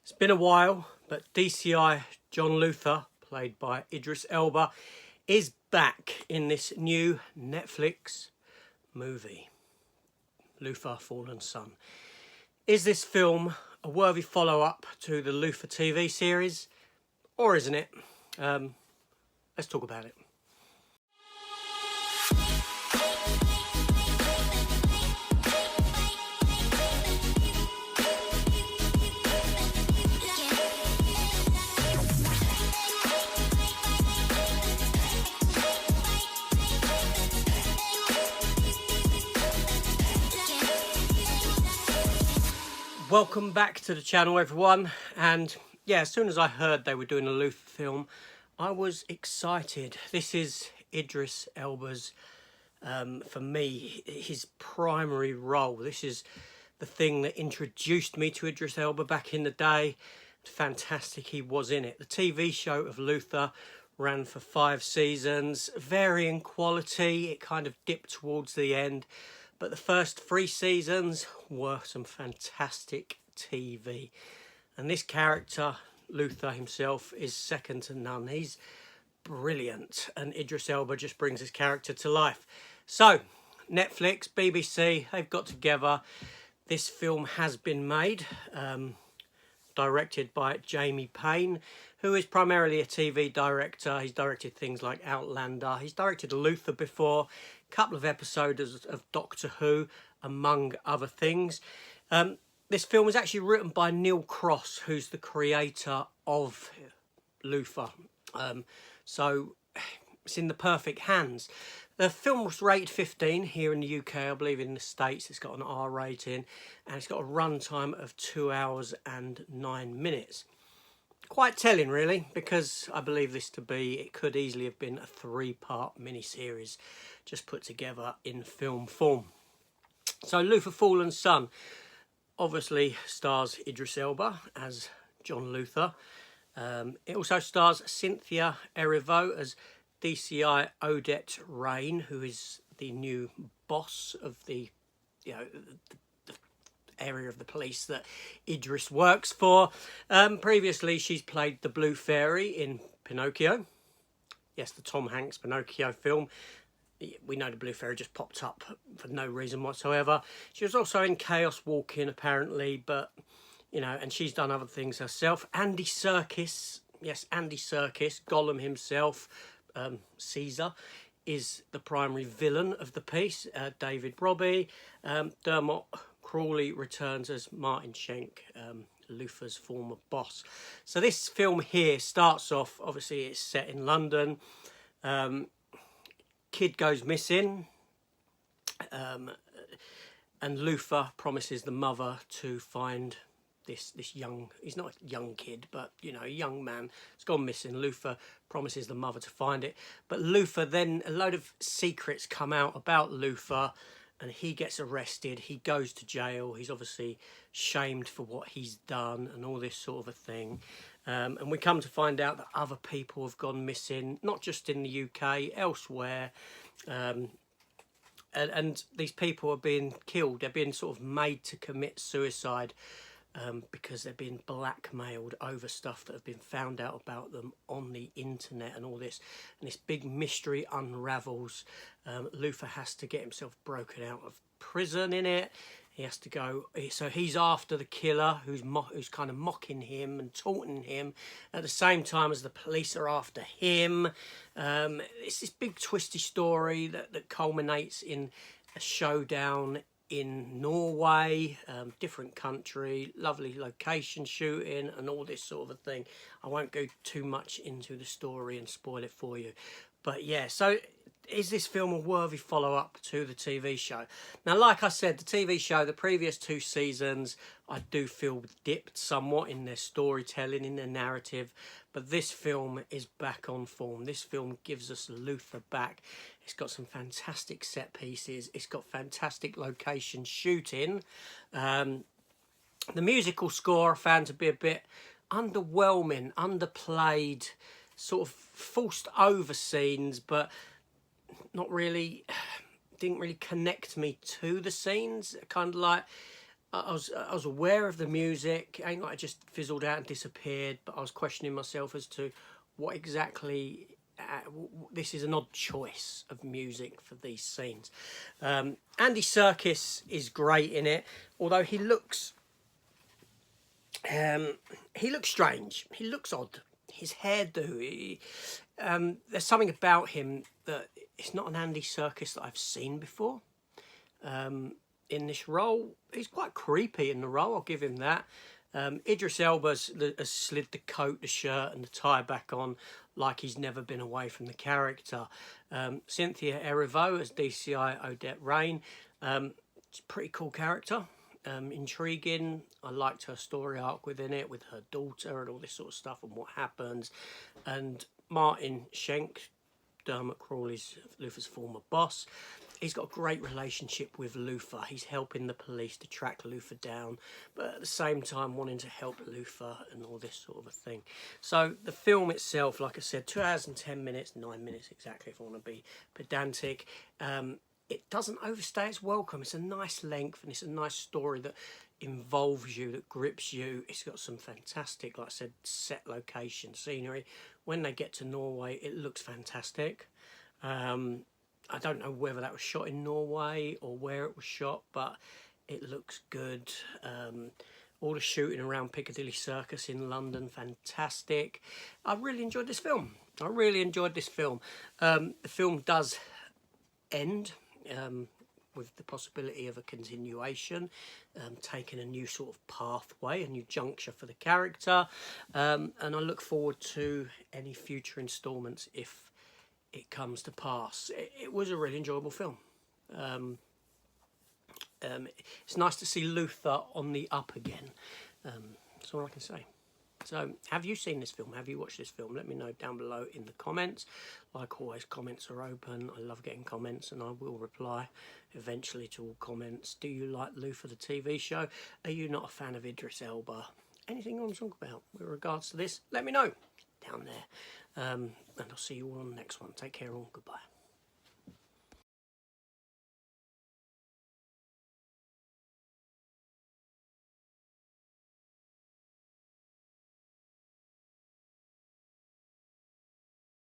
It's been a while, but DCI John Luther, played by Idris Elba, is back in this new Netflix movie, Luther Fallen Son. Is this film a worthy follow-up to the Luther TV series, or isn't it? Let's talk about it. Welcome back to the channel, everyone. And yeah, as soon as I heard they were doing a Luther film, I was excited. This is Idris Elba's, for me, his primary role. This is the thing that introduced me to Idris Elba back in the day. Fantastic he was in it. The TV show of Luther ran for 5 seasons, varying quality. It kind of dipped towards the end. But the first 3 seasons were some fantastic TV. And this character, Luther himself, is second to none. He's brilliant. And Idris Elba just brings his character to life. So, Netflix, BBC, they've got together. This film has been made, directed by Jamie Payne, who is primarily a TV director. He's directed things like Outlander. He's directed Luther before, a couple of episodes of Doctor Who, among other things. This film was actually written by Neil Cross, who's the creator of Luther. So it's in the perfect hands. The film was rated 15 here in the UK. I believe in the States it's got an R rating, and it's got a runtime of 2 hours and 9 minutes. Quite telling, really, because I believe this to be, it could easily have been a 3-part miniseries just put together in film form. So Luther Fallen Son obviously stars Idris Elba as John Luther. It also stars Cynthia Erivo as DCI Odette Rain, who is the new boss of the area of the police that Idris works for. Previously, she's played the Blue Fairy in Pinocchio. Yes, the Tom Hanks Pinocchio film. We know the Blue Fairy just popped up for no reason whatsoever. She was also in Chaos Walking, apparently, but, you know, and she's done other things herself. Andy Serkis, yes, Andy Serkis, Gollum himself, Caesar, is the primary villain of the piece. David Robbie, Dermot Crawley returns as Martin Schenk, Luther's former boss. So this film here starts off, obviously it's set in London. Kid goes missing, and Luther promises the mother to find this young, he's not a young kid, but, you know, a young man has gone missing. Luther promises the mother to find it. But Luther, then a load of secrets come out about Luther, and he gets arrested. He goes to jail. He's obviously shamed for what he's done and all this sort of a thing. And we come to find out that other people have gone missing, not just in the UK, elsewhere. And these people are being killed. They're being sort of made to commit suicide because they're being blackmailed over stuff that have been found out about them on the internet and all this. And this big mystery unravels. Luther has to get himself broken out of prison in it. He has to go, so he's after the killer who's kind of mocking him and taunting him at the same time as the police are after him. It's this big twisty story that culminates in a showdown in Norway, different country, lovely location shooting and all this sort of a thing. I won't go too much into the story and spoil it for you. But yeah, so is this film a worthy follow-up to the TV show? Now, like I said, the TV show, the previous 2 seasons, I do feel dipped somewhat in their storytelling, in their narrative. But this film is back on form. This film gives us Luther back. It's got some fantastic set pieces. It's got fantastic location shooting. The musical score I found to be a bit underwhelming, underplayed, sort of forced over scenes, but not really, didn't really connect me to the scenes. Kind of like, I was aware of the music. Ain't like it just fizzled out and disappeared. But I was questioning myself as to what exactly. This is an odd choice of music for these scenes. Andy Serkis is great in it, although he looks strange. He looks odd. His hairdo. There's something about him that it's not an Andy Serkis that I've seen before. In this role, he's quite creepy in the role. I'll give him that. Idris Elba has slid the coat, the shirt, and the tie back on like he's never been away from the character. Cynthia Erivo as DCI Odette Rain. It's a pretty cool character. Intriguing. I liked her story arc within it, with her daughter and all this sort of stuff and what happens. And Martin Schenk, Dermot Crawley's Luther's former boss. He's got a great relationship with Luther. He's helping the police to track Luther down, but at the same time wanting to help Luther and all this sort of a thing. So the film itself, like I said, 2 hours and 10 minutes, 9 minutes exactly if I want to be pedantic. It doesn't overstay its welcome. It's a nice length and it's a nice story that involves you, that grips you. It's got some fantastic, like I said, set location, scenery. When they get to Norway, it looks fantastic. I don't know whether that was shot in Norway or where it was shot, but it looks good. All the shooting around Piccadilly Circus in London, fantastic. I really enjoyed this film. The film does end with the possibility of a continuation, taking a new sort of pathway, a new juncture for the character. And I look forward to any future instalments if it comes to pass. It was a really enjoyable film. It's nice to see Luther on the up again. That's all I can say. So, have you seen this film? Have you watched this film? Let me know down below in the comments. Like always, comments are open. I love getting comments and I will reply eventually to all comments. Do you like Luther the TV show? Are you not a fan of Idris Elba? Anything you want to talk about with regards to this? Let me know down there. And I'll see you all on the next one. Take care all. Goodbye.